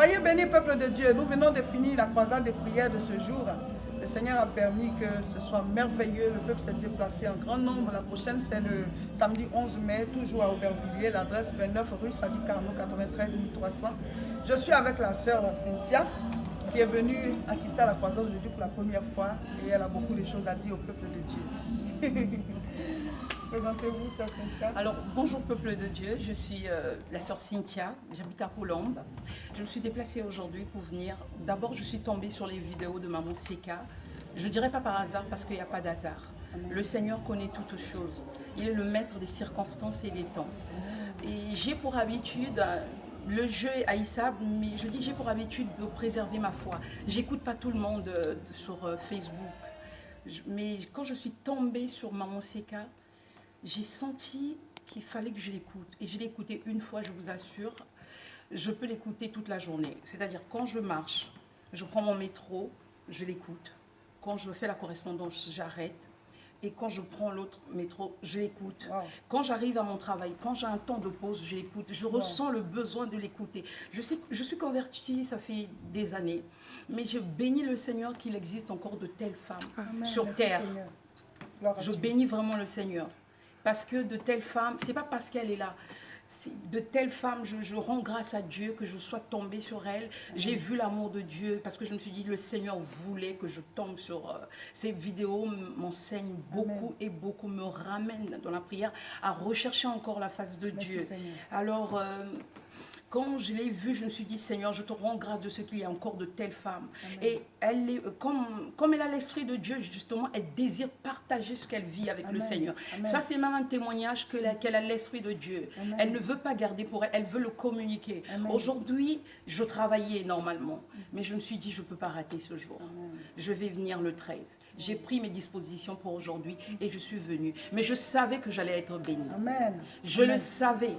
Soyez bénis, peuple de Dieu. Nous venons de finir la croisade des prières de ce jour. Le Seigneur a permis que ce soit merveilleux. Le peuple s'est déplacé en grand nombre. La prochaine, c'est le samedi 11 mai, toujours à Aubervilliers. L'adresse 29 rue Sadi Carnot, 93 300. Je suis avec la sœur Cynthia, qui est venue assister à la croisade de Dieu pour la première fois. Et elle a beaucoup de choses à dire au peuple de Dieu. Présentez-vous, sœur Cynthia. Alors, bonjour peuple de Dieu, je suis la sœur Cynthia, j'habite à Colombes. Je me suis déplacée aujourd'hui pour venir. D'abord, je suis tombée sur les vidéos de Maman Seka. Je ne dirais pas par hasard parce qu'il n'y a pas d'hasard. Le Seigneur connaît toutes choses. Il est le maître des circonstances et des temps. Et j'ai pour habitude, le jeu est haïssable, mais je dis j'ai pour habitude de préserver ma foi. J'écoute pas tout le monde sur Facebook. Mais quand je suis tombée sur Maman Seka, j'ai senti qu'il fallait que je l'écoute. Et je l'ai écouté une fois, je vous assure. Je peux l'écouter toute la journée. C'est-à-dire quand je marche, je prends mon métro, je l'écoute. Quand je fais la correspondance, j'arrête. Et quand je prends l'autre métro, je l'écoute. Wow. Quand j'arrive à mon travail, quand j'ai un temps de pause, je l'écoute. Je ressens le besoin de l'écouter. Je suis convertie, ça fait des années. Mais je bénis le Seigneur qu'il existe encore de telles femmes Amen. sur Merci, terre. Seigneur. Je bénis vraiment le Seigneur. Parce que de telles femmes, c'est pas parce qu'elle est là. De telles femmes, je rends grâce à Dieu que je sois tombée sur elle. J'ai vu l'amour de Dieu parce que je me suis dit, le Seigneur voulait que je tombe sur ces vidéos, m'enseignent beaucoup et beaucoup, me ramènent dans la prière à rechercher encore la face de Dieu. Seigneur. Alors, quand je l'ai vue, je me suis dit, Seigneur, je te rends grâce de ce qu'il y a encore de telles femmes. Amen. Et elle est, comme elle a l'Esprit de Dieu, justement, elle désire partager ce qu'elle vit avec le Seigneur. Amen. Ça, c'est même un témoignage qu'elle a l'Esprit de Dieu. Amen. Elle ne veut pas garder pour elle, elle veut le communiquer. Aujourd'hui, je travaillais normalement, mais je me suis dit, je ne peux pas rater ce jour. Amen. Je vais venir le 13. J'ai pris mes dispositions pour aujourd'hui et je suis venue. Mais je savais que j'allais être bénie. Amen. Je le savais.